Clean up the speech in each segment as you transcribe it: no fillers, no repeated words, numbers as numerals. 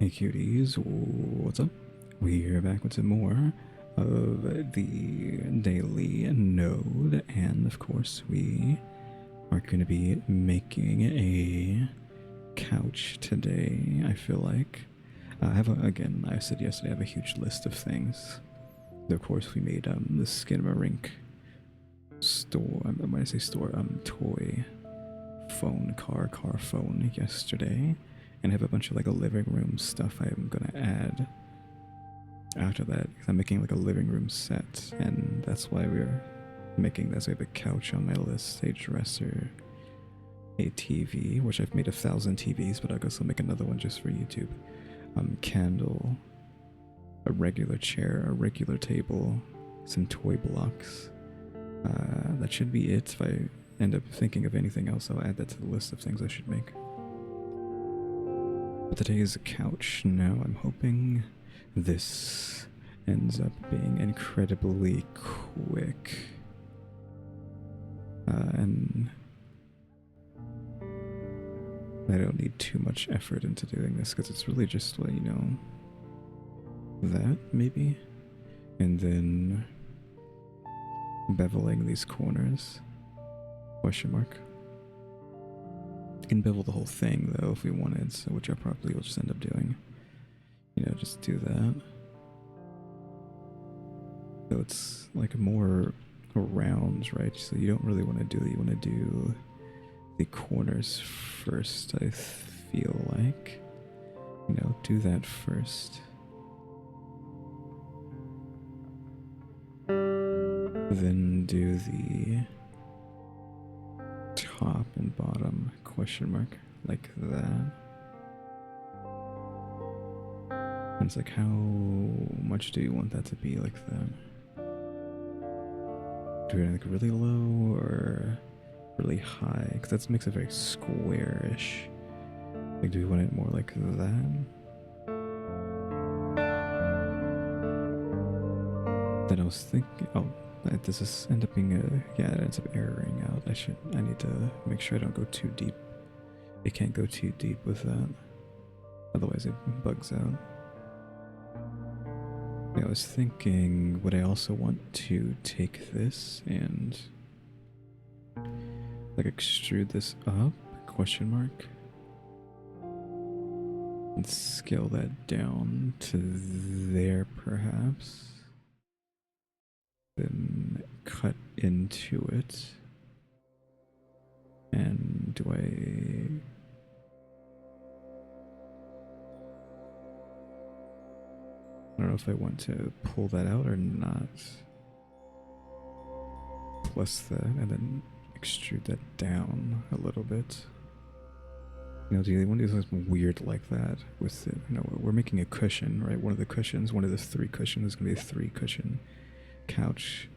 Hey cuties, what's up? We're back with some more of the daily N.O.D.E, and of course we are going to be making a couch today, I feel like. Again, I said yesterday, I have a huge list of things. Of course, we made the Skinamarink store, when I say store, toy phone, car phone yesterday. And I have a bunch of like a living room stuff I'm gonna add after that, because I'm making like a living room set, and that's why we're making this. We have a couch on my list, a dresser, a TV, which I've made 1,000 TVs, but I guess I'll make another one just for YouTube. Candle, a regular chair, a regular table, some toy blocks. That should be it. If I end up thinking of anything else, I'll add that to the list of things I should make. But today is a couch. Now I'm hoping this ends up being incredibly quick. And I don't need too much effort into doing this, because it's really just, well, you know, that maybe, and then beveling these corners, question mark. You can bevel the whole thing though if we wanted, so which I probably will just end up doing, you know, just do that. So it's like more round, right? So you don't really want to do that. You want to do the corners first, I feel like. You know, do that first. Then do the top and bottom, question mark, like that. And it's like, how much do you want that to be like that? Do it like really low or really high? Because that makes it very squarish. Like, do we want it more like that? Then I was thinking, oh, this is end up being yeah, it ends up erroring out. I need to make sure I don't go too deep. It can't go too deep with that, otherwise it bugs out. Yeah, I was thinking, would I also want to take this and like extrude this up, question mark, and scale that down to there perhaps, then cut into it. And do I don't know if I want to pull that out or not. Plus that, and then extrude that down a little bit. You know, do you want to do something weird like that with it? You know, we're making a cushion, right? One of the 3 cushions is going to be a 3 cushion couch.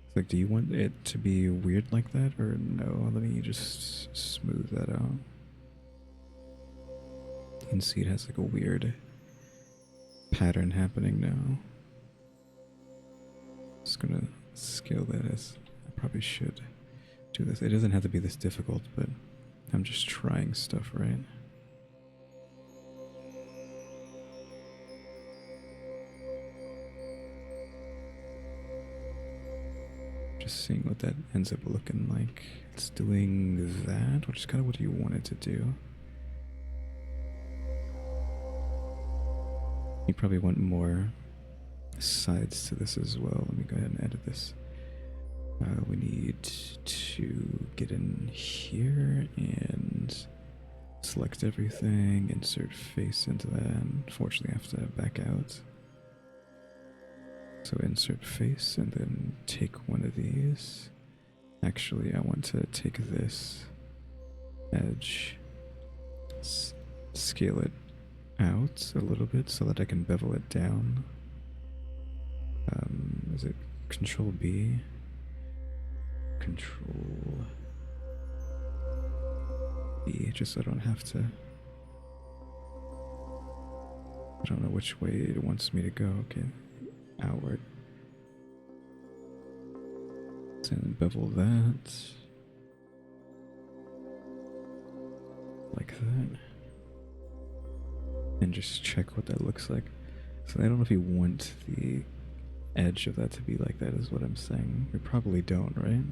It's like, do you want it to be weird like that or no? Let me just smooth that out. You can see it has like a weird pattern happening now. Just gonna scale that as I probably should do this. It doesn't have to be this difficult, but I'm just trying stuff, right? Just seeing what that ends up looking like. It's doing that, which is kind of what you want it to do. You probably want more sides to this as well. Let me go ahead and edit this. We need to get in here and select everything, insert face into that. Unfortunately, I have to back out. So insert face and then take one of these. Actually, I want to take this edge, scale it out a little bit so that I can bevel it down. Is it Control B? Control B, just so I don't have to. I don't know which way it wants me to go. Okay, outward. And bevel that like that. and just check what that looks like. So I don't know if you want the edge of that to be like that, is what I'm saying. We probably don't, right?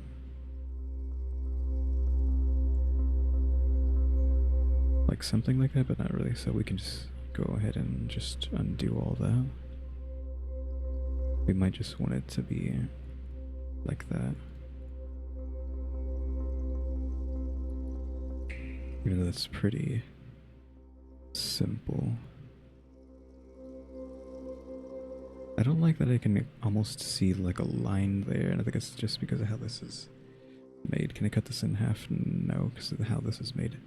Like something like that, but not really. So we can just go ahead and just undo all that. We might just want it to be like that. Even though that's pretty simple. I don't like that I can almost see like a line there, and I think it's just because of how this is made. Can I cut this in half? No, because of how this is made.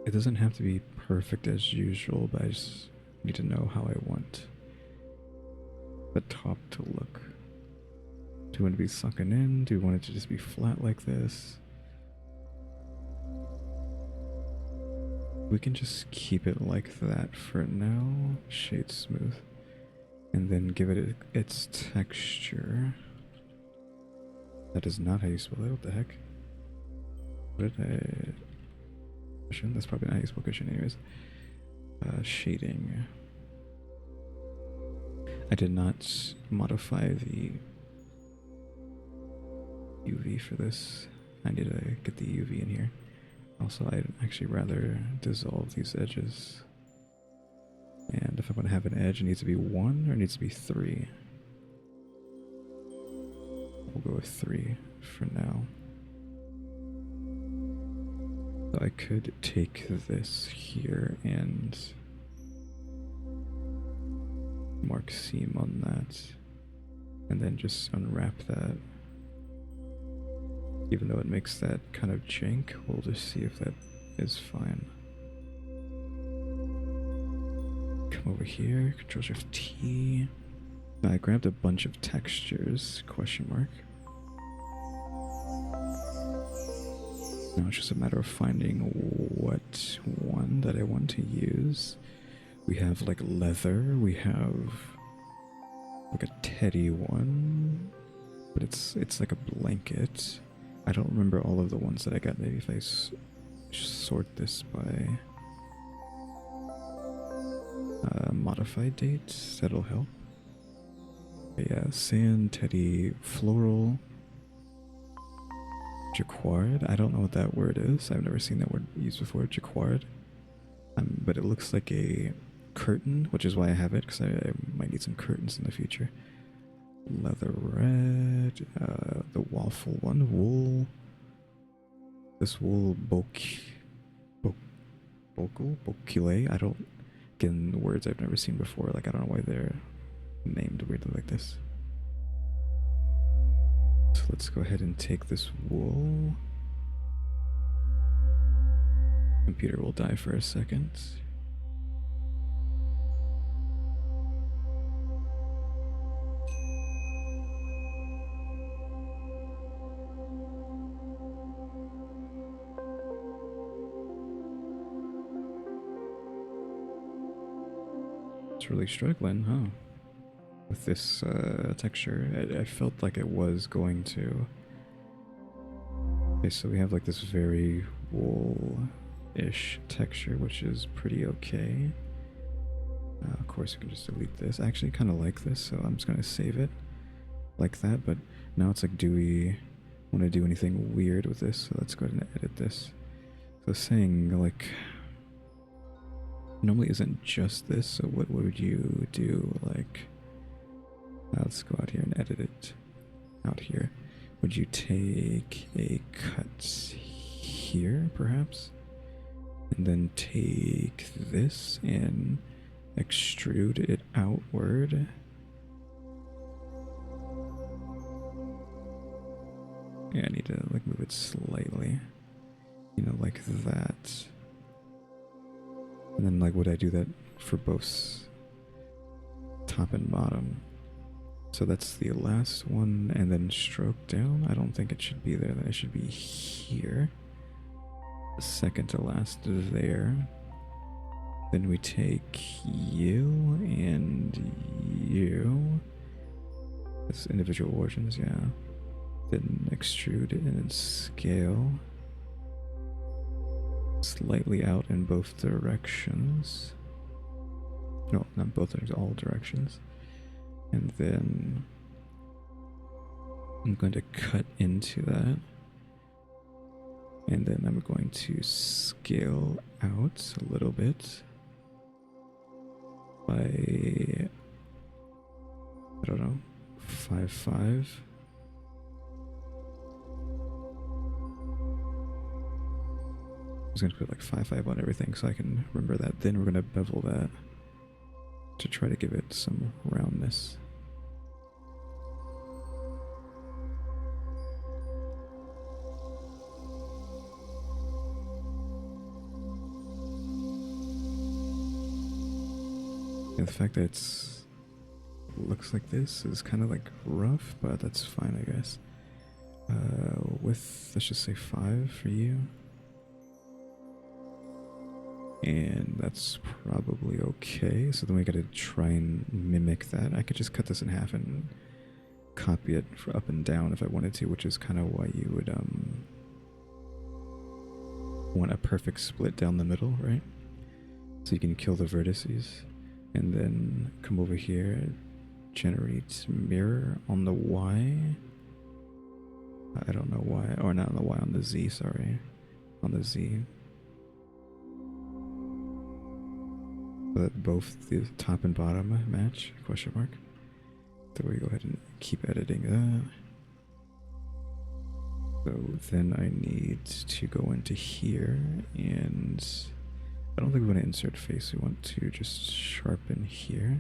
It doesn't have to be perfect as usual, but I just need to know how I want the top to look. Do you want it to be sunken in? Do you want it to just be flat like this? We can just keep it like that for now. Shade smooth. And then give it its texture. That is not how you spell it. What the heck? What did I... Cushion? That's probably not how you spell cushion anyways. Shading. I did not modify the UV for this. I need to get the UV in here. Also, I'd actually rather dissolve these edges. And if I'm going to have an edge, it needs to be 1 or it needs to be 3. We'll go with 3 for now. So I could take this here and mark seam on that, and then just unwrap that. Even though it makes that kind of jank, we'll just see if that is fine. Come over here, Ctrl-Shift-T. Now I grabbed a bunch of textures, question mark. Now it's just a matter of finding what one that I want to use. We have like leather, we have like a teddy one, but it's like a blanket. I don't remember all of the ones that I got. Maybe if I sort this by modified dates, that'll help. But yeah, sand, teddy, floral, jacquard. I don't know what that word is. I've never seen that word used before, jacquard. But it looks like a curtain, which is why I have it, because I might need some curtains in the future. Leather red, the waffle one, wool. This wool bocule. I don't get in words I've never seen before. Like I don't know why they're named weirdly like this. So let's go ahead and take this wool. Computer will die for a second. It's really struggling, huh? With this texture. I felt like it was going to. Okay, so we have like this very wool-ish texture, which is pretty okay. Of course, we can just delete this. I actually kind of like this, so I'm just going to save it like that. But now it's like, do we want to do anything weird with this? So let's go ahead and edit this. So saying like, normally isn't just this, so what would you do? Like, let's go out here and edit it out here. Would you take a cut here, perhaps? And then take this and extrude it outward. Yeah, I need to like move it slightly. You know, like that. And then like, would I do that for both top and bottom? So that's the last one, and then stroke down. I don't think it should be there. Then it should be here. The second to last is there. Then we take you and you as individual origins, yeah. Then extrude it and then scale. slightly out in both directions. No, not both, there's all directions. And then I'm going to cut into that. And then I'm going to scale out a little bit by, I don't know, 5.5. I was going to put like 5.5 on everything so I can remember that. Then we're going to bevel that to try to give it some roundness. And the fact that it's looks like this is kind of like rough, but that's fine, I guess. With, let's just say 5 for you. And that's probably okay. So then we gotta try and mimic that. I could just cut this in half and copy it for up and down if I wanted to, which is kind of why you would want a perfect split down the middle, right? So you can kill the vertices and then come over here, generate mirror on the Y. I don't know why, or not on the Y, on the Z, sorry. On the Z. So that both the top and bottom match, question mark. So we go ahead and keep editing that. So then I need to go into here, and I don't think we want to insert face, we want to just sharpen here.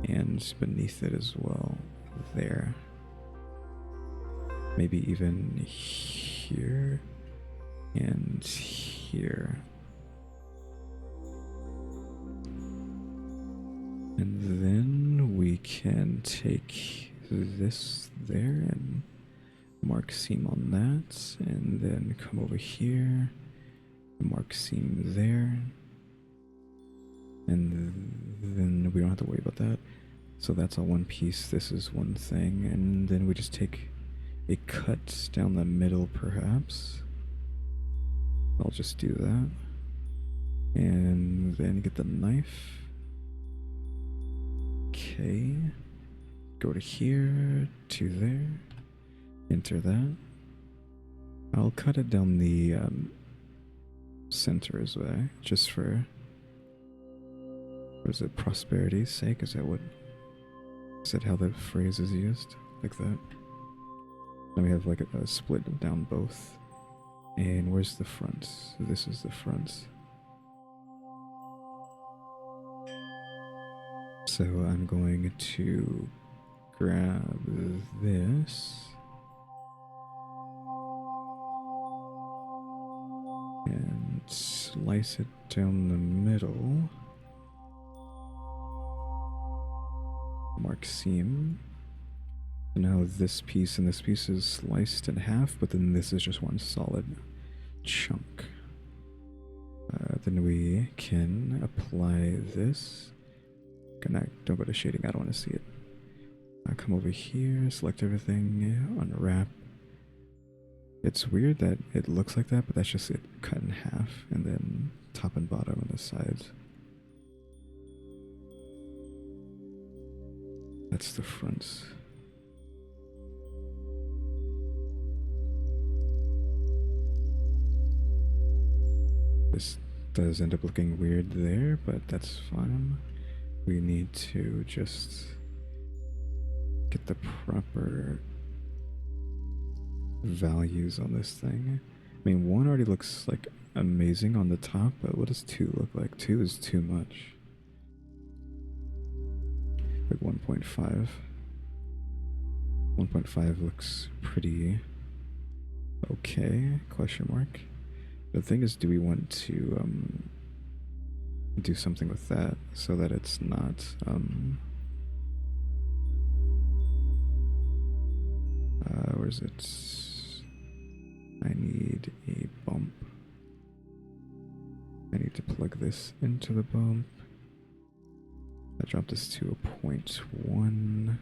And beneath it as well, there. Maybe even here and here. And then we can take this there and mark seam on that, and then come over here, mark seam there, and then we don't have to worry about that. So that's all one piece, this is one thing, and then we just take a cut down the middle perhaps. I'll just do that. And then get the knife. Okay, go to here, to there, enter that. I'll cut it down the center as well, just for, was it prosperity's sake? Is that how the phrase is used? Like that? Then we have like a split down both. And where's the front? This is the front. So I'm going to grab this and slice it down the middle. Mark seam. Now this piece and this piece is sliced in half, but then this is just one solid chunk. Then we can apply this. Don't go to shading, I don't want to see it. Come over here, select everything, unwrap. It's weird that it looks like that, but that's just it cut in half, and then top and bottom on the sides. That's the front. This does end up looking weird there, but that's fine. We need to just get the proper values on this thing. I mean, 1 already looks like amazing on the top, but what does 2 look like? 2 is too much. Like 1.5. 1.5 looks pretty okay, question mark. The thing is, do we want to do something with that so that it's not where is it? I need a bump. I need to plug this into the bump. I dropped this to a 0.1.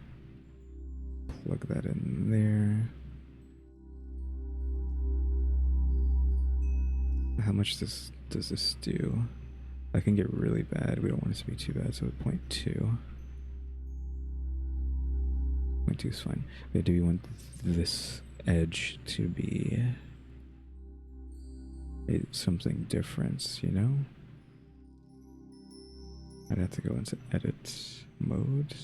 Plug that in there. how much does this do? I can get really bad. We don't want it to be too bad, so 0.2. 0.2 is fine. But do we want this edge to be something different, you know? I'd have to go into edit mode,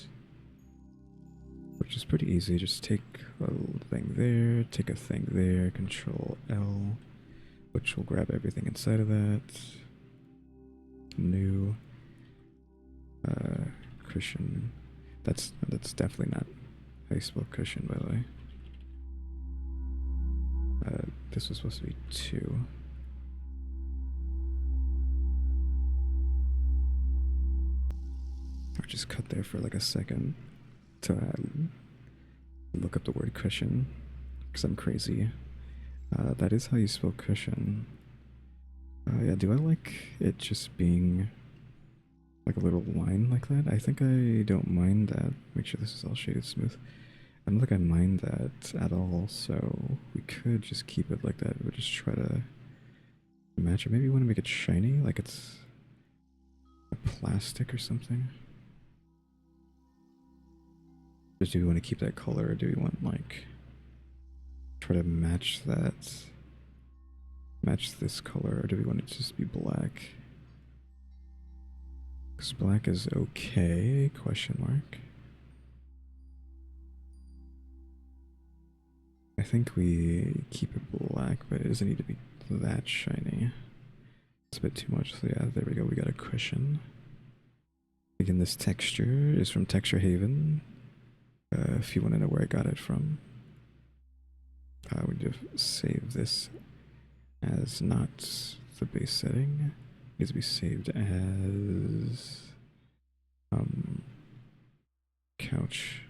which is pretty easy. Just take a thing there, take a thing there, Control L, which will grab everything inside of that. New cushion. That's definitely not how you spell cushion, by the way. This was supposed to be 2. I just cut there for like a second to look up the word cushion, because I'm crazy. That is how you spell cushion. Yeah, do I like it just being like a little line like that? I think I don't mind that. Make sure this is all shaded smooth. I don't think I mind that at all, so we could just keep it like that. We'll just try to match it. Maybe we want to make it shiny, like it's a plastic or something. Or do we want to keep that color, or do we want, like, try to match that, match this color, or do we want it to just be black? Because black is okay, question mark. I think we keep it black, but it doesn't need to be that shiny. It's a bit too much, so yeah, there we go, we got a cushion. Again, this texture is from Texture Haven. If you want to know where I got it from, I would just save this as not the base setting. It needs to be saved as couch.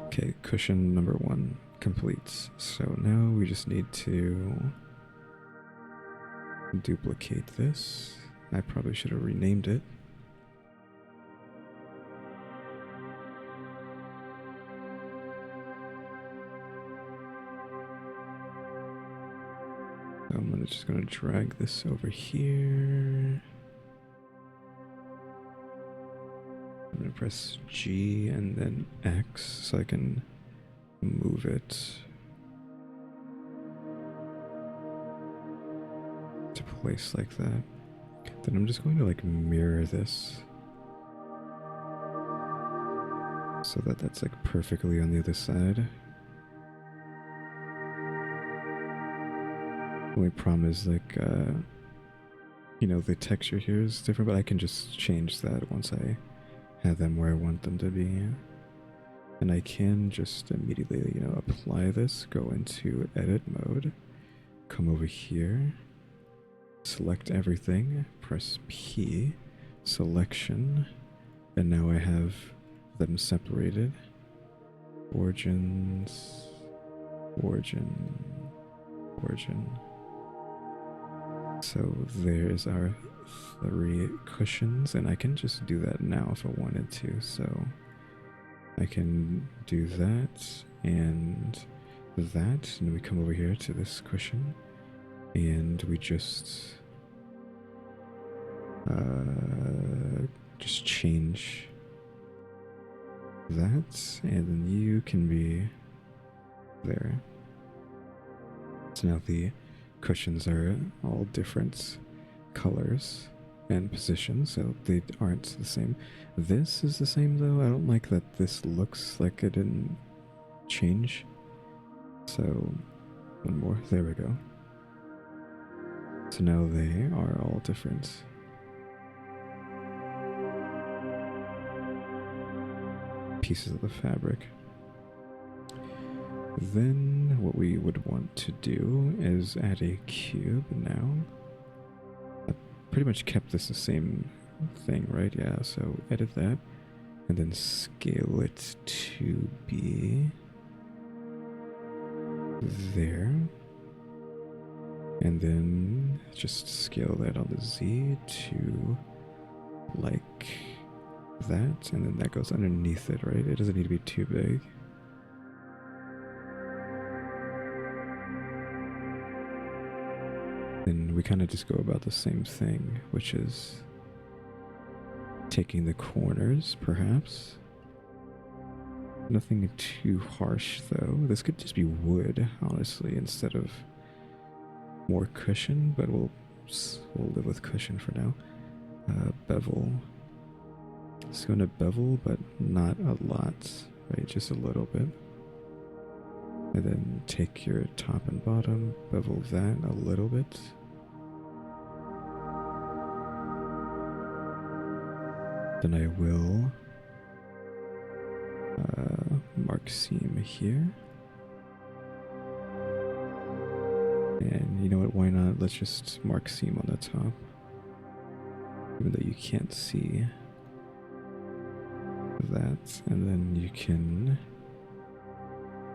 Okay, cushion number 1 complete. So now we just need to duplicate this. I probably should have renamed it. So I'm just gonna drag this over here. I'm gonna press G and then X so I can move it to place like that. Then I'm just going to like mirror this so that that's like perfectly on the other side. Only problem is like, you know, the texture here is different, but I can just change that once I have them where I want them to be. And I can just immediately, you know, apply this, go into edit mode, come over here, select everything, press P, selection, and now I have them separated. Origins, origin, origin. So there's our 3 cushions, and I can just do that now if I wanted to. So I can do that and that, and we come over here to this cushion, and we just change that, and then you can be there. So now the cushions are all different colors and positions, so they aren't the same. This is the same though. I don't like that this looks like it didn't change. So one more, there we go. So now they are all different. Pieces of the fabric. Then what we would want to do is add a cube now. I pretty much kept this the same thing, right? Yeah, so edit that and then scale it to be there. And then just scale that on the Z to like that, and then that goes underneath it, right? It doesn't need to be too big. Then we kind of just go about the same thing, which is taking the corners, perhaps. Nothing too harsh, though. This could just be wood, honestly, instead of more cushion, but we'll live with cushion for now. Bevel. Let's go into bevel, but not a lot, right? Just a little bit. And then take your top and bottom, bevel that a little bit. Then I will mark seam here. And you know what, why not? Let's just mark seam on the top. Even though you can't see that. And then you can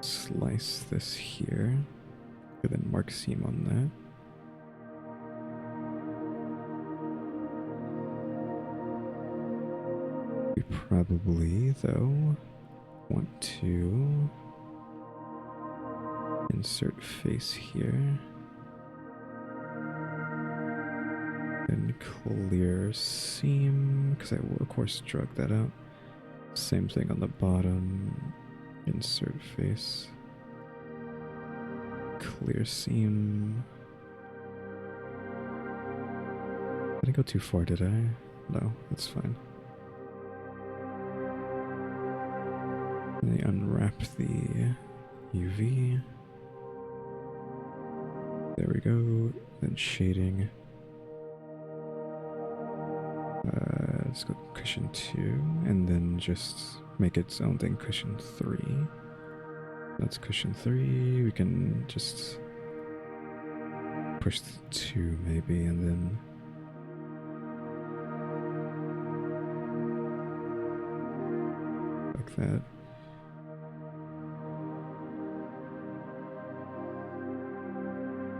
slice this here. And then mark seam on that. We probably, though, want to insert face here. And clear seam, because I will of course drag that out. Same thing on the bottom. Insert face. Clear seam. Did I go too far, did I? No, that's fine. And I unwrap the UV. There we go. Then shading. Let's go cushion 2, and then just make its own thing, cushion 3. That's cushion 3. We can just push the 2 maybe, and then like that.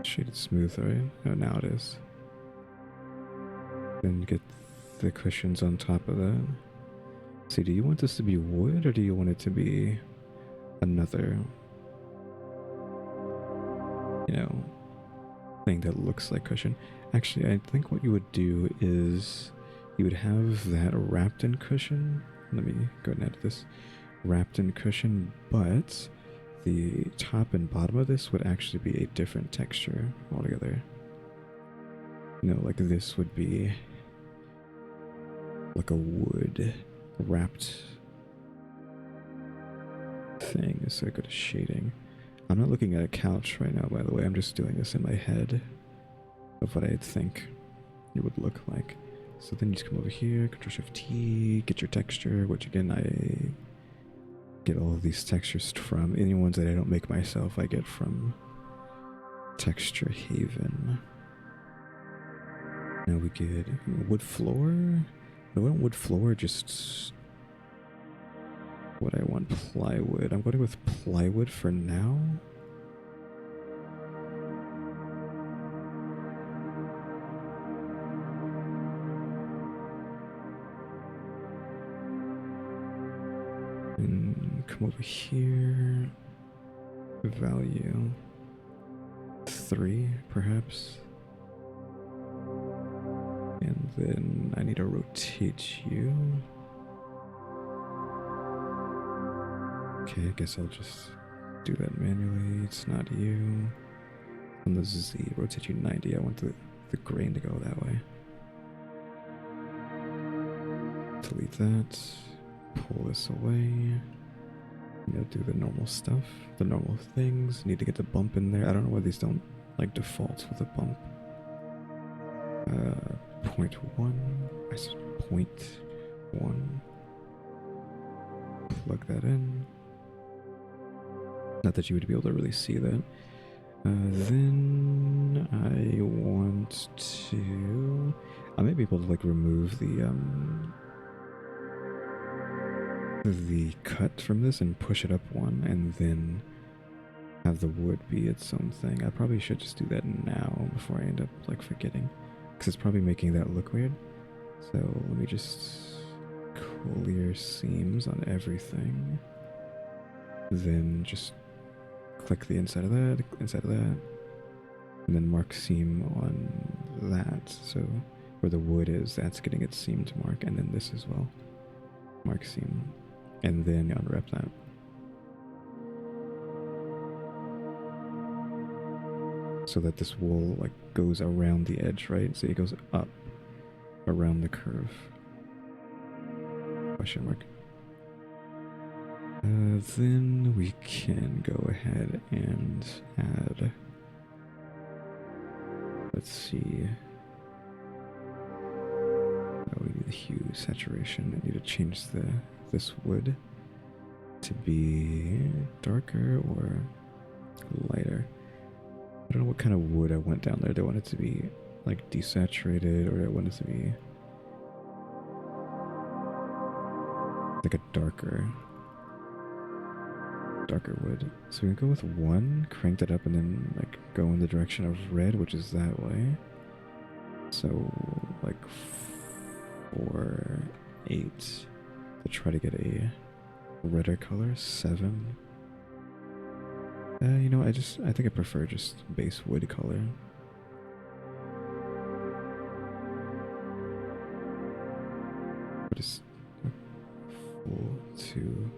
Shaded smooth, right? Oh, now it is. Then get the cushions on top of that. See, do you want this to be wood, or do you want it to be another, you know, thing that looks like cushion? Actually, I think what you would do is you would have that wrapped in cushion. Let me go ahead and edit this. Wrapped in cushion, but the top and bottom of this would actually be a different texture altogether. You know, like this would be like a wood wrapped thing. So I go to shading. I'm not looking at a couch right now, by the way. I'm just doing this in my head of what I think it would look like. So then you just come over here, Ctrl-Shift-T, get your texture, which again, I get all of these textures from. Any ones that I don't make myself, I get from Texture Haven. Now we get wood floor. I want wood floor, just what I want, plywood. I'm going with plywood for now. And come over here. Value 3, perhaps. And then I need to rotate you. Okay, I guess I'll just do that manually. It's not you. On the Z, rotate you 90. I want the grain to go that way. Delete that. Pull this away. You know, do the normal stuff. The normal things. Need to get the bump in there. I don't know why these don't like defaults with a bump. 0.1. I said 0.1. Plug that in. Not that you would be able to really see that. Then I want to. I may be able to like remove the cut from this and push it up 1, and then have the wood be its own thing. I probably should just do that now before I end up like forgetting, because it's probably making that look weird. So let me just clear seams on everything. Then just click the inside of that, and then mark seam on that. So where the wood is, that's getting its seam to mark, and then this as well. Mark seam, and then unwrap that. So that this wool like goes around the edge, right? So it goes up around the curve. Question mark. Then we can go ahead and add, let's see. Oh, we need the hue saturation. I need to change this wood to be darker or lighter. I don't know what kind of wood I want down there. Do I want it to be like desaturated, or do I want it to be like a darker wood? So we can go with 1, crank that up, and then like go in the direction of red, which is that way. So like 4, 8 to try to get a redder color. 7. You know, I think I prefer just base wood color. But it's full 2.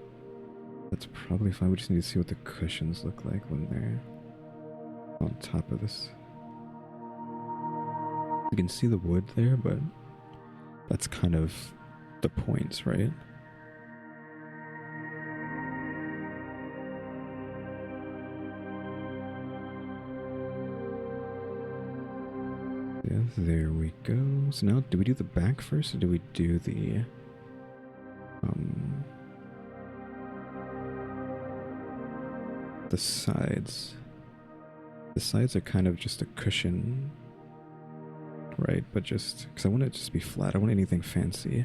That's probably fine. We just need to see what the cushions look like when they're on top of this. You can see the wood there, but that's kind of the points, right? Yeah, there we go. So now, do we do the back first, or do we do the sides? The sides are kind of just a cushion, right? But just because I want it to just be flat, I don't want anything fancy.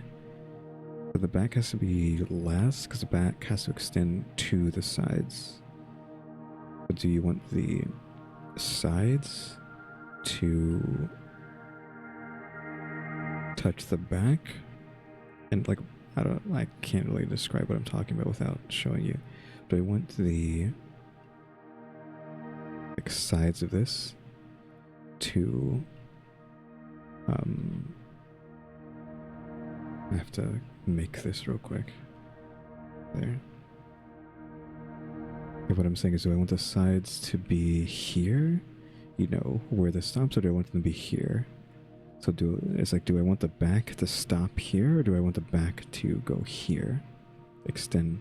But the back has to be less because the back has to extend to the sides. But do you want the sides to touch the back? And like, I can't really describe what I'm talking about without showing you. But I want the like sides of this to I have to make this real quick. There. Okay, what I'm saying is, do I want the sides to be here? You know, where this stops, or do I want them to be here? So it's like, do I want the back to stop here, or do I want the back to go here? Extend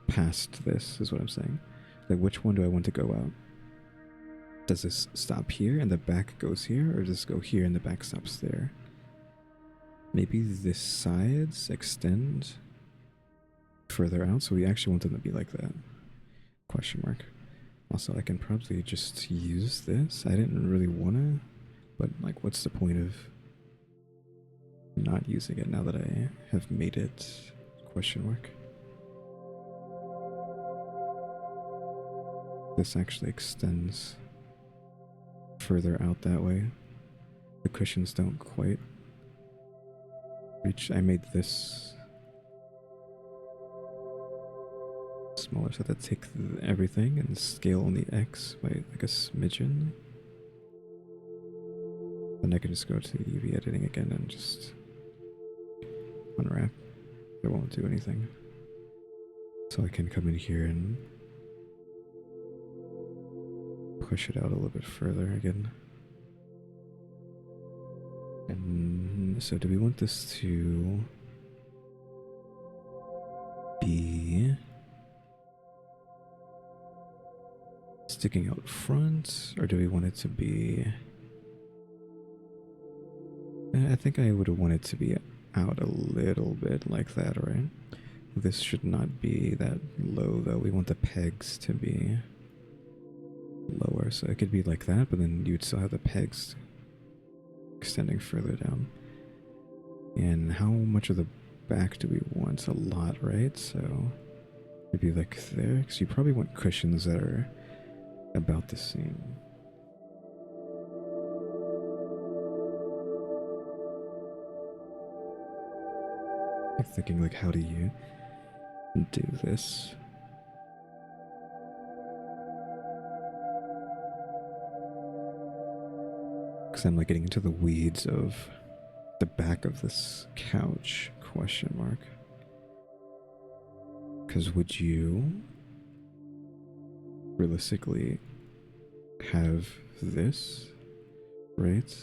past this, is what I'm saying. Like, which one do I want to go out? Does this stop here and the back goes here, or does this go here and the back stops there? Maybe the sides extend further out, so we actually want them to be like that. Question mark. Also, I can probably just use this. I didn't really want to, but like, what's the point of not using it now that I have made it? Question mark. This actually extends further out that way. The cushions don't quite reach. I made this smaller, so I have to take everything and scale on the X by like a smidgen. Then I can just go to UV editing again and just unwrap. It won't do anything. So I can come in here and push it out a little bit further again. And so do we want this to be sticking out front, or do we want it to be... I think I would want it to be out a little bit like that, right? This should not be that low though. We want the pegs to be lower, so it could be like that, but then you'd still have the pegs extending further down. And how much of the back do we want? A lot, right? So maybe like there, because you probably want cushions that are about the same. Like thinking like, how do you do this? Because I'm like getting into the weeds of the back of this couch, question mark. Because would you realistically have this, right?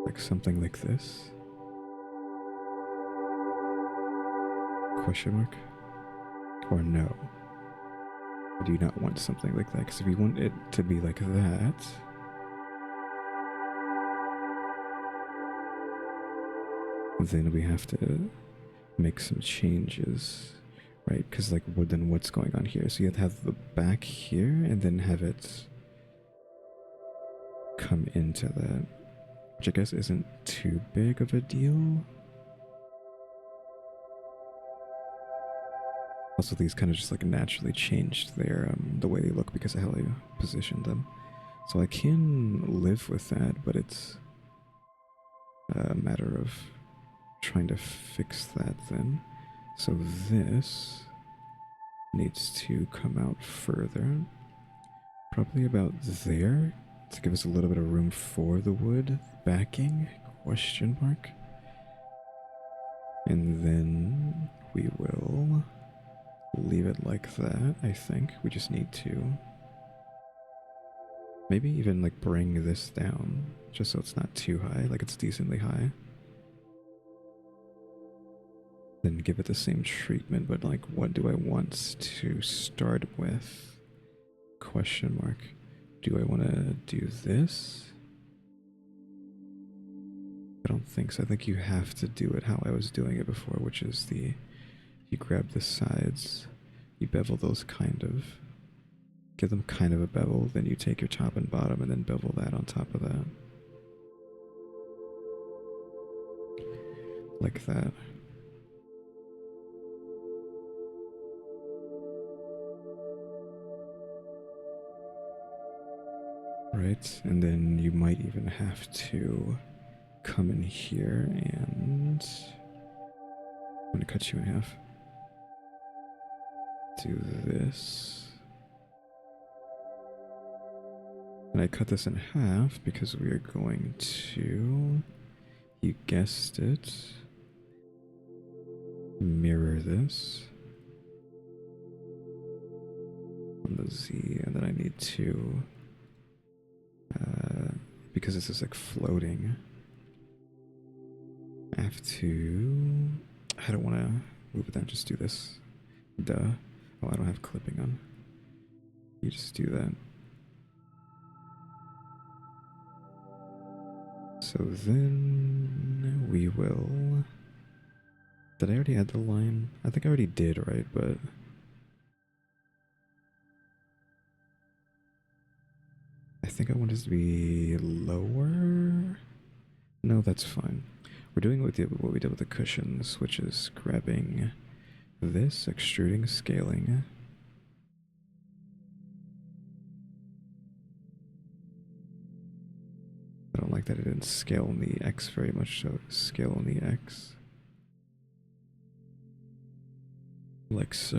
Like something like this? Question mark? Or no? Or do you not want something like that? Because if you want it to be like that, then we have to make some changes, right? Because like, then what's going on here? So you have to have the back here and then have it come into that, which I guess isn't too big of a deal. Also, these kind of just like naturally changed their the way they look because of how I positioned them. So I can live with that, but it's a matter of trying to fix that then. So this needs to come out further, probably about there, to give us a little bit of room for the wood backing, question mark. And then we will leave it like that, I think. We just need to maybe even like bring this down just so it's not too high, like it's decently high. Then give it the same treatment, but like what do I want to start with? Question mark. Do I want to do this? I don't think so. I think you have to do it how I was doing it before, which is you grab the sides, you bevel those kind of, give them kind of a bevel, then you take your top and bottom and then bevel that on top of that. Like that. Right, and then you might even have to come in here and I'm gonna cut you in half. Do this. And I cut this in half because we are going to, you guessed it, mirror this on the Z, and then I need to, because this is like floating, I have to, I don't want to move it down, just do this. Duh. Oh, I don't have clipping on. You just do that. So then we will, did I already add the line? I think I already did, right? But I think I want this to be lower. No, that's fine. We're doing what we did with the cushions, which is grabbing this, extruding, scaling. I don't like that it didn't scale on the X very much, so scale on the X. Like so.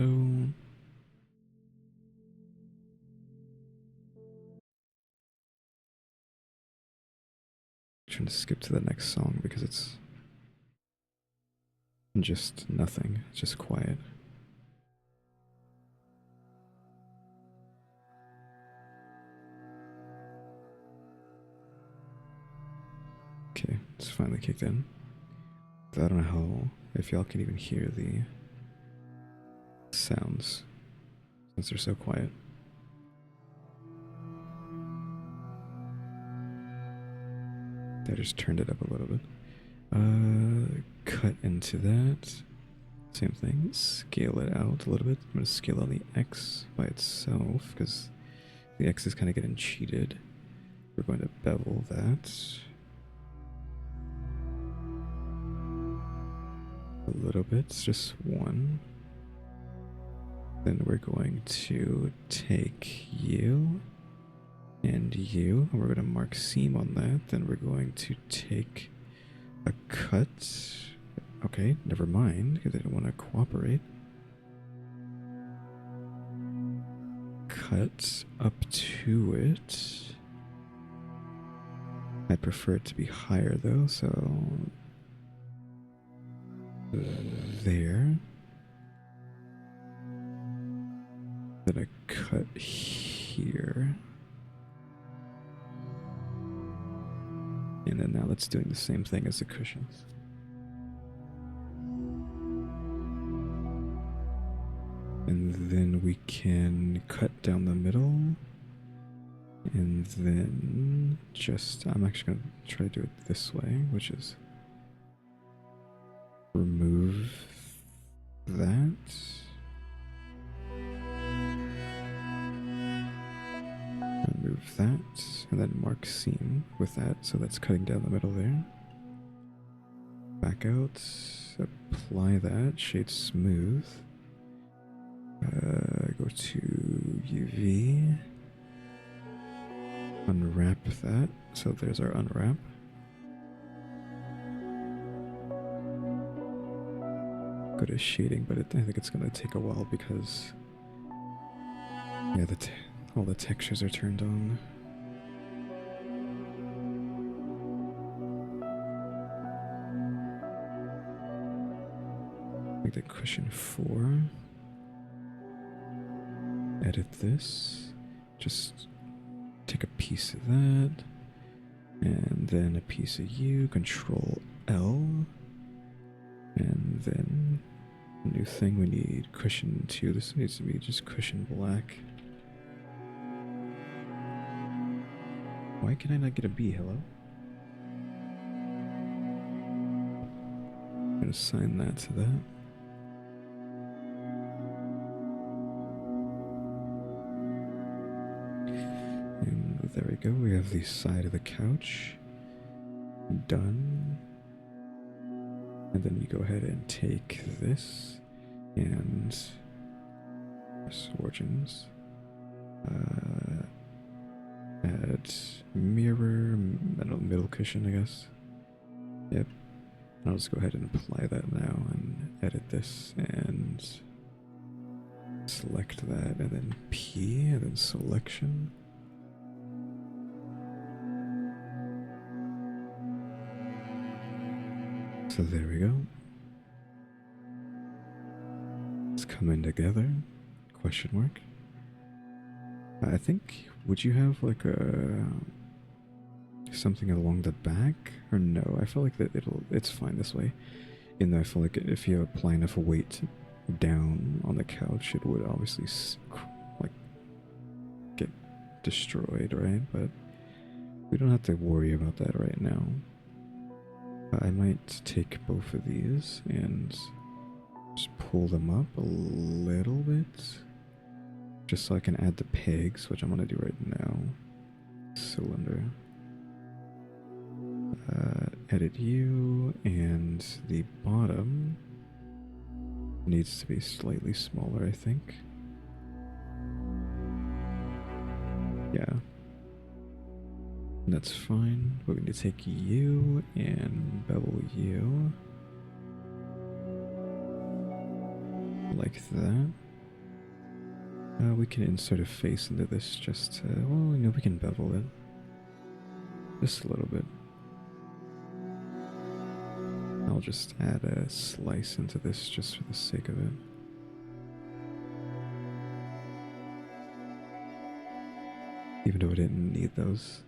Trying to skip to the next song because it's just nothing, it's just quiet. Okay, it's finally kicked in. I don't know how, if y'all can even hear the sounds since they're so quiet. I just turned it up a little bit. Cut into that. Same thing, scale it out a little bit. I'm going to scale on the X by itself because the X is kind of getting cheated. We're going to bevel that a little bit, it's just one. Then we're going to take you and you. We're going to mark seam on that. Then we're going to take a cut. Okay, never mind, because I didn't want to cooperate. Cut up to it. I'd prefer it to be higher though, so there. Then a cut here. And then now let's doing the same thing as the cushions. And then we can cut down the middle. And then just, I'm actually going to try to do it this way, which is remove that. Remove that, and then mark seam with that, so that's cutting down the middle there. Back out, apply that, shade smooth. Go to UV. Unwrap that, so there's our unwrap. Go to shading, but I think it's going to take a while because, yeah, all the textures are turned on. Make the cushion 4. Edit this. Just take a piece of that, and then a piece of you. Control L, and then a new thing. We need cushion 2. This needs to be just cushion black. Why can I not get a B? Hello? I'm gonna assign that to that. And there we go. We have the side of the couch done. And then you go ahead and take this and origins. Add mirror, middle cushion, I guess. Yep. And I'll just go ahead and apply that now and edit this and select that, and then P, and then selection. So there we go. It's coming together. Question mark. I think, would you have like a something along the back, or no? I feel like that it's fine this way. And I feel like if you apply enough weight down on the couch, it would obviously like get destroyed, right? But we don't have to worry about that right now. I might take both of these and just pull them up a little bit, just so I can add the pegs, which I'm gonna do right now. Cylinder. Edit you, and the bottom needs to be slightly smaller, I think. Yeah. That's fine. We're going to take you and bevel you. Like that. We can insert a face into this just to, well, we can bevel it. Just a little bit. I'll just add a slice into this just for the sake of it. Even though I didn't need those.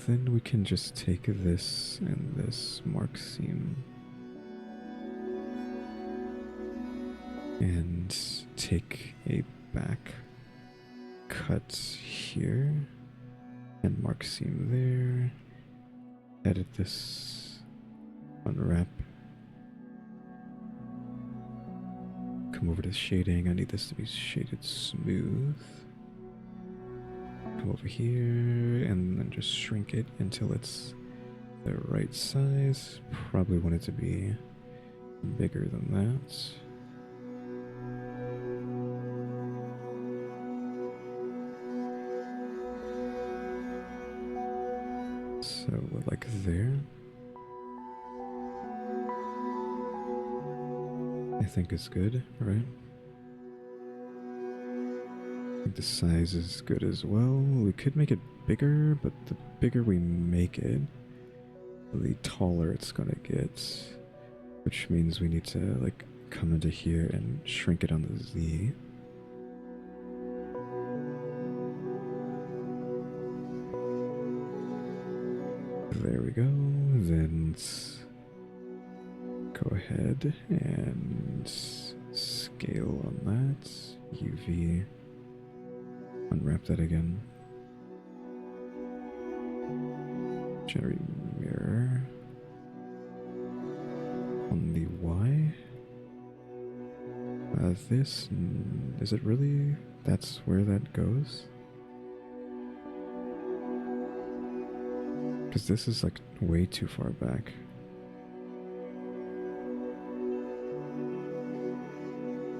Then we can just take this and this mark seam and take a back cut here and mark seam there. Edit this, unwrap. Come over to shading. I need this to be shaded smooth. Come over here and then just shrink it until it's the right size. Probably want it to be bigger than that. like there. I think it's good, right? I think the size is good as well. We could make it bigger, but the bigger we make it, the taller it's gonna get, which means we need to like come into here and shrink it on the Z. There we go. Then let's go ahead and scale on that. UV. Unwrap that again. Generate mirror. On the Y. This, is it really? That's where that goes? Because this is like way too far back.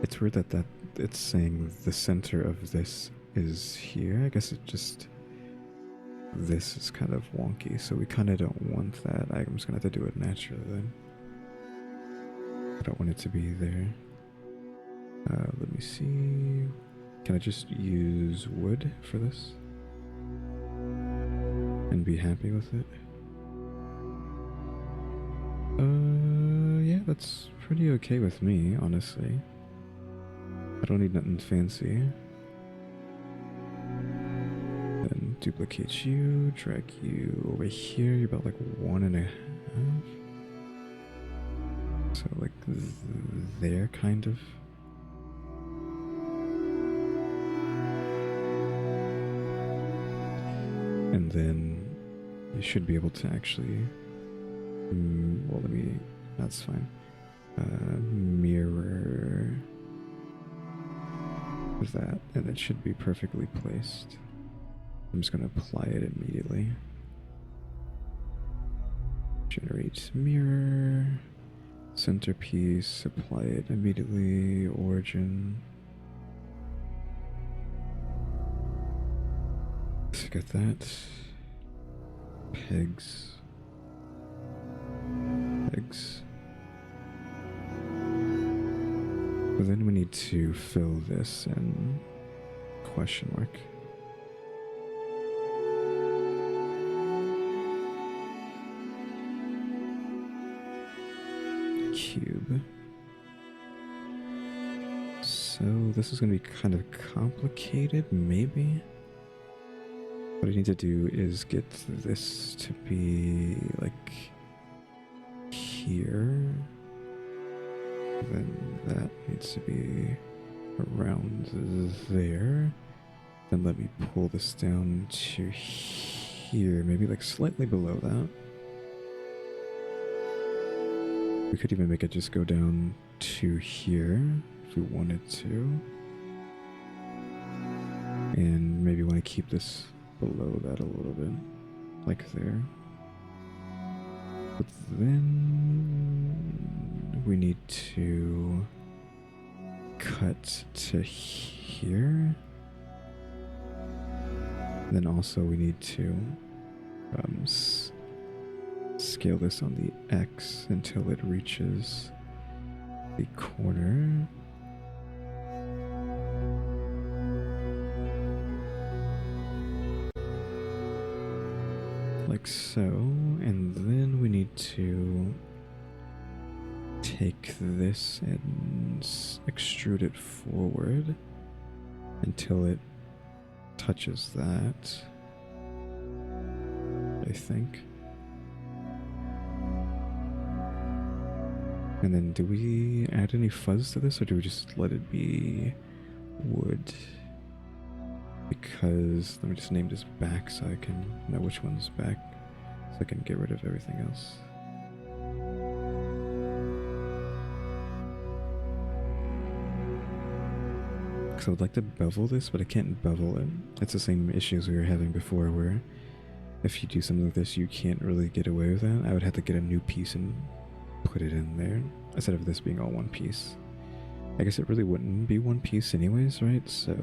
It's weird that it's saying the center of this is here. I guess it just, this is kind of wonky, so we kind of don't want that. I'm just gonna have to do it naturally then. I don't want it to be there. Let me see. Can I just use wood for this? And be happy with it? Yeah, that's pretty okay with me, honestly. I don't need nothing fancy. Then duplicate you, drag you over here. You're about like 1.5. So like there, kind of. And then you should be able to actually, well, that's fine. Mirror that, and it should be perfectly placed. I'm just going to apply it immediately. Generate mirror, centerpiece, apply it immediately, origin. Let's get that. Pegs. But then we need to fill this in question mark. Cube. So this is going to be kind of complicated, maybe. What I need to do is get this to be like here. Then that needs to be around there. Then let me pull this down to here, maybe like slightly below that. We could even make it just go down to here if we wanted to. And maybe want to keep this below that a little bit, like there. But then we need to cut to here. Then also we need to scale this on the X until it reaches the corner. Like so, and then we need to take this and extrude it forward until it touches that, I think. And then do we add any fuzz to this, or do we just let it be wood? Because, let me just name this back so I can know which one's back, so I can get rid of everything else. Because I would like to bevel this, but I can't bevel it. It's the same issues we were having before, where if you do something like this, you can't really get away with that. I would have to get a new piece and put it in there, instead of this being all one piece. I guess it really wouldn't be one piece anyways, right? So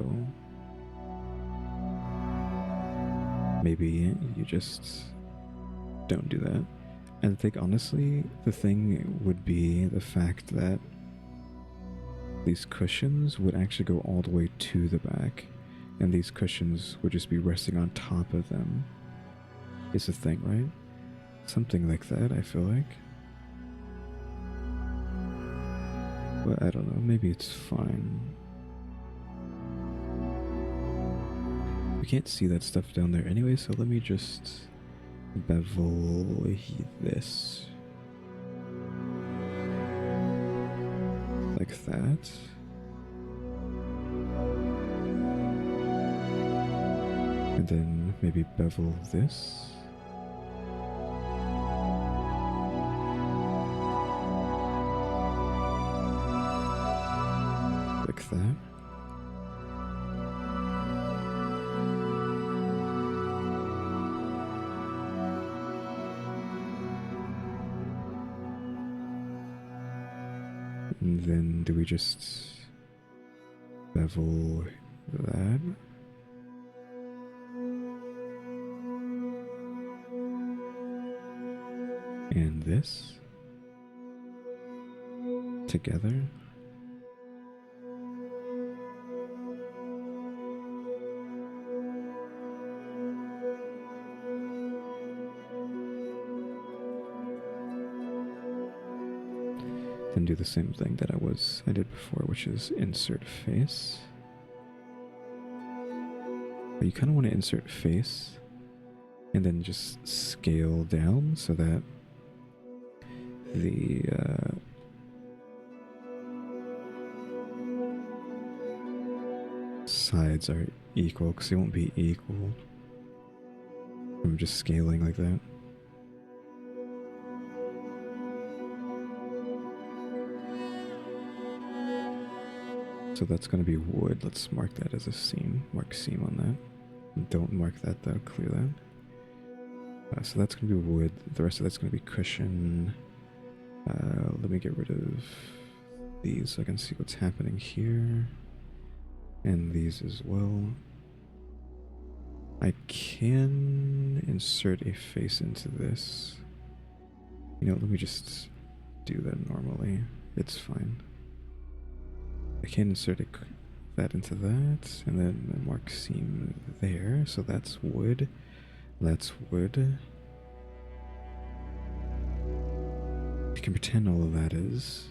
maybe you just don't do that. And I think honestly, the thing would be the fact that these cushions would actually go all the way to the back, and these cushions would just be resting on top of them. Is the thing, right? Something like that, I feel like. But I don't know, maybe it's fine. We can't see that stuff down there anyway, so let me just bevel this. Like that. And then maybe bevel this. Like that. And then do we just bevel that? And this together? Then do the same thing that I did before, which is insert face. But you kind of want to insert face and then just scale down so that the sides are equal, because they won't be equal from just scaling like that. So that's going to be wood. Let's mark that as a seam. Mark seam on that. Don't mark that though, clear that. So that's going to be wood. The rest of that's going to be cushion. Let me get rid of these so I can see what's happening here. And these as well. I can insert a face into this. You know, let me just do that normally. It's fine. I can insert that into that, and then mark seam there, so that's wood. That's wood. You can pretend all of that is.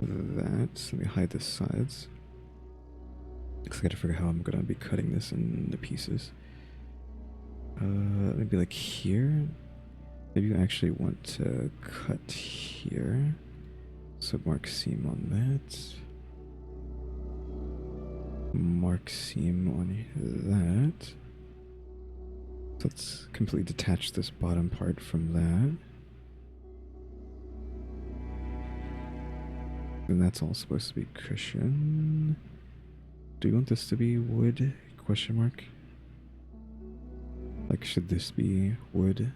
That. Let me hide the sides. Because I gotta figure out how I'm gonna be cutting this into pieces. Maybe like here. Maybe you actually want to cut here. So mark seam on that. Mark seam on that. So let's completely detach this bottom part from that. And that's all supposed to be cushion. Do you want this to be wood? Question mark. Like, should this be wood?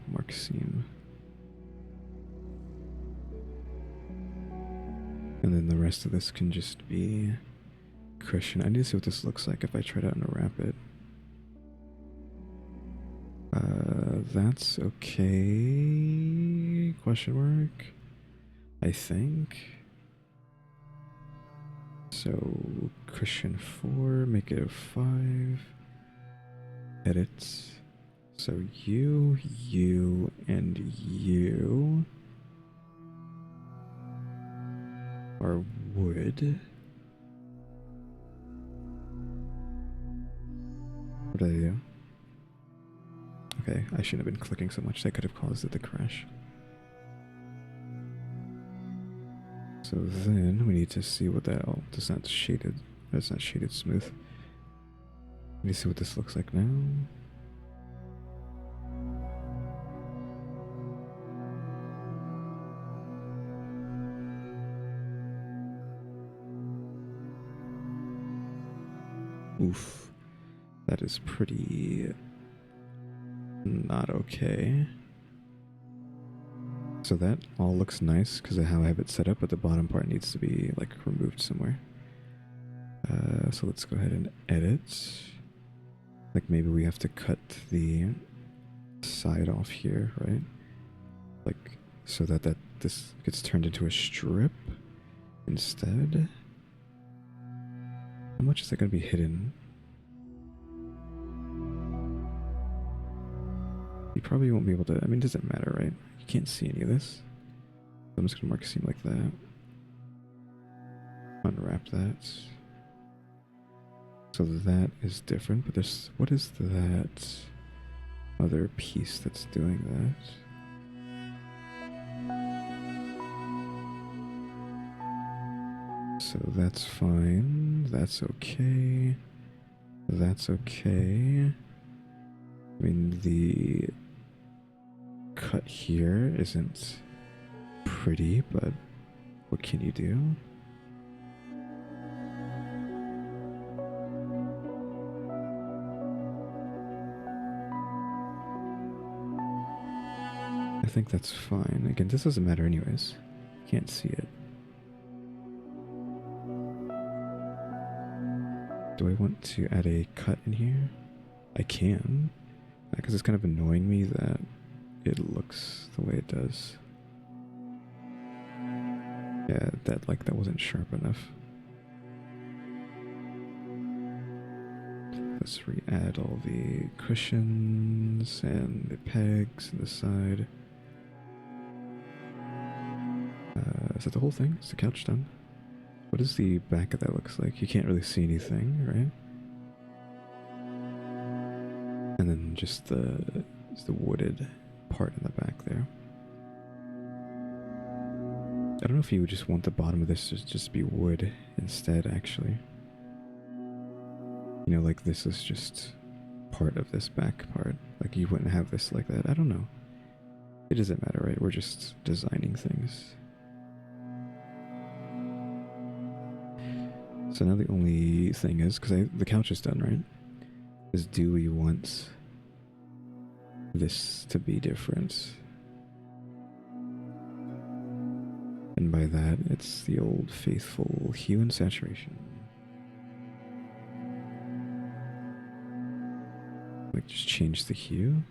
Mark seam. And then the rest of this can just be cushion. I need to see what this looks like if I try to unwrap it. That's okay? Question mark? I think. So, cushion 4, make it a 5. Edit. So you, and you are wood. What did I do? Okay, I shouldn't have been clicking so much. That could have caused it to crash. So then we need to see what that... Oh, that's not shaded. That's not shaded smooth. We need to see what this looks like now. Oof. That is pretty... not okay. So that all looks nice because of how I have it set up, but the bottom part needs to be like removed somewhere. So let's go ahead and edit. Like maybe we have to cut the side off here, right? Like so that this gets turned into a strip instead. How much is that going to be hidden? You probably won't be able to. I mean, does it matter, right? You can't see any of this. I'm just going to mark a seam like that. Unwrap that. So that is different, but there's. What is that other piece that's doing that? So that's fine. That's okay. That's okay. I mean, the cut here isn't pretty, but what can you do? I think that's fine. Again, this doesn't matter anyways. Can't see it. Do I want to add a cut in here? I can. Because it's kind of annoying me that it looks the way it does. Yeah, that wasn't sharp enough. Let's re-add all the cushions and the pegs on the side. Is that the whole thing? Is the couch done? What does the back of that looks like? You can't really see anything, right? And then just the wooded part in the back there. I don't know if you would just want the bottom of this to just be wood instead, actually. You know, like this is just part of this back part. Like you wouldn't have this like that. I don't know. It doesn't matter, right? We're just designing things. So now the only thing is, because the couch is done, right? Is do we want this to be different? And by that, it's the old faithful hue and saturation. Like just change the hue.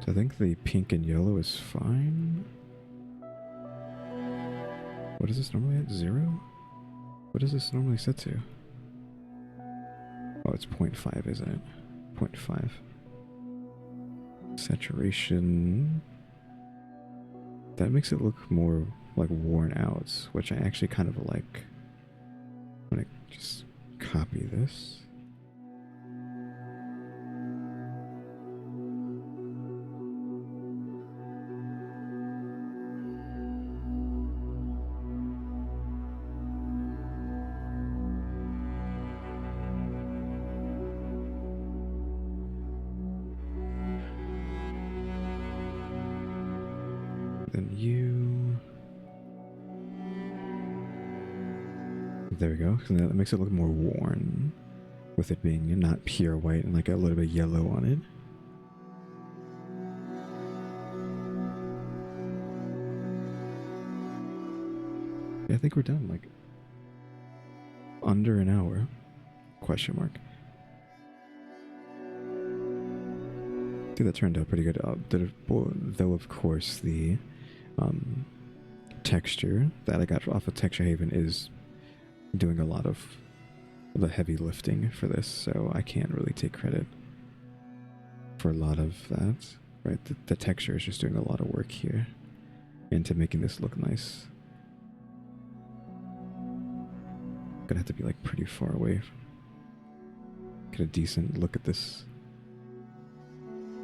So I think the pink and yellow is fine. What is this normally at? 0? What is this normally set to? Oh, it's 0.5, isn't it? 0.5. Saturation. That makes it look more like worn out, which I actually kind of like. I'm gonna just copy this. Then you. There we go. So that makes it look more worn, with it being not pure white and like a little bit of yellow on it. Yeah, I think we're done. Like under an hour? Question mark. I think that turned out pretty good. Though of course the texture that I got off of Texture Haven is doing a lot of the heavy lifting for this, so I can't really take credit for a lot of that. Right, the texture is just doing a lot of work here into making this look nice. Gonna have to be like pretty far away. Get a decent look at this.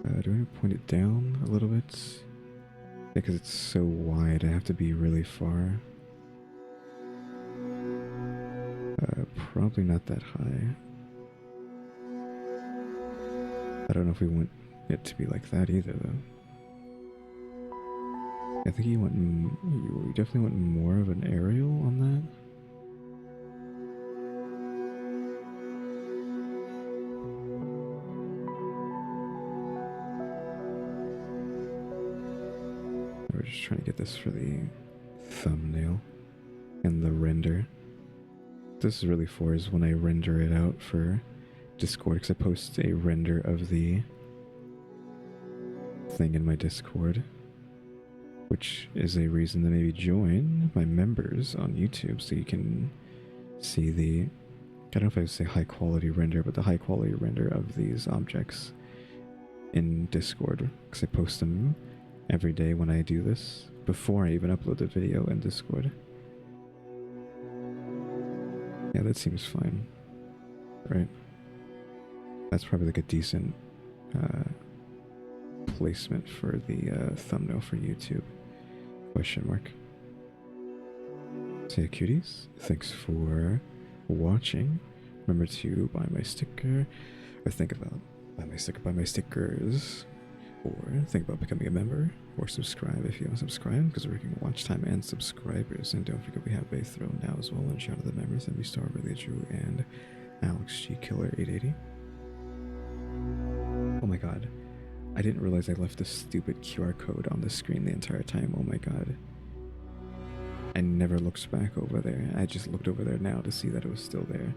Do I want to point it down a little bit? Because it's so wide, I have to be really far. Probably not that high. I don't know if we want it to be like that either, though. I think you definitely want more of an aerial on we're just trying to get this for the thumbnail and the render. This is really for is when I render it out for Discord, because I post a render of the thing in my Discord, which is a reason to maybe join my members on YouTube so you can see the, I don't know if I would say high quality render, but the high quality render of these objects in Discord, because I post them every day when I do this, before I even upload the video in Discord. Yeah, that seems fine, right? That's probably like a decent placement for the thumbnail for YouTube. Question mark. So yeah, cuties, thanks for watching. Remember to buy my sticker, or think about buy my stickers, or think about becoming a member, or subscribe if you want to subscribe, because we're getting watch time and subscribers. And don't forget we have a throw now as well, and shout out to the members, EmmyStarr, RaleyDrew, and Alexgkiller 880. Oh my god, I didn't realize I left the stupid QR code on the screen the entire time. Oh my god, I never looked back over there. I just looked over there now to see that it was still there.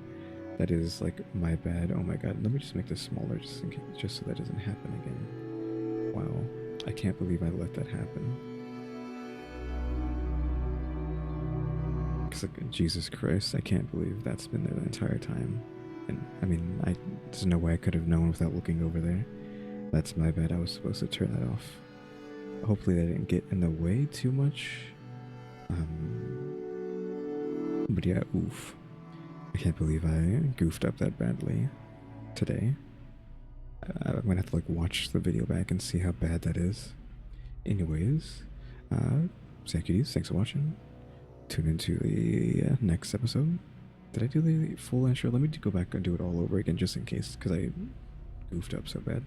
That is like my bad. Oh my god, let me just make this smaller just in case, just so that doesn't happen again. Wow, I can't believe I let that happen. Cause like, Jesus Christ, I can't believe that's been there the entire time. And I mean, there's no way I could have known without looking over there. That's my bad. I was supposed to turn that off. Hopefully that didn't get in the way too much. But yeah, oof. I can't believe I goofed up that badly today. I'm gonna have to like watch the video back and see how bad that is. Anyways, Cuties, thanks for watching. Tune into the next episode. Did I do the full intro? Let me go back and do it all over again just in case, because I goofed up so bad.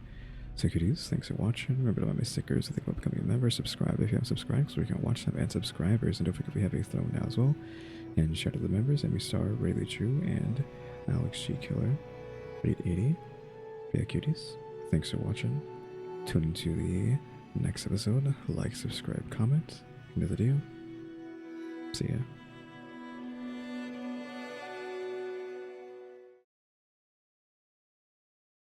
Cuties, thanks for watching. Remember to buy my stickers. I think about becoming a member. Subscribe if you haven't subscribed, so we can watch them and subscribers. And don't forget we have a throne now as well. And shout out to the members, EmmyStarr, RaleyDrew, and Alexgkiller 880. Yeah, cuties, thanks for watching. Tune into the next episode. Like, subscribe, comment. End of the video. See ya.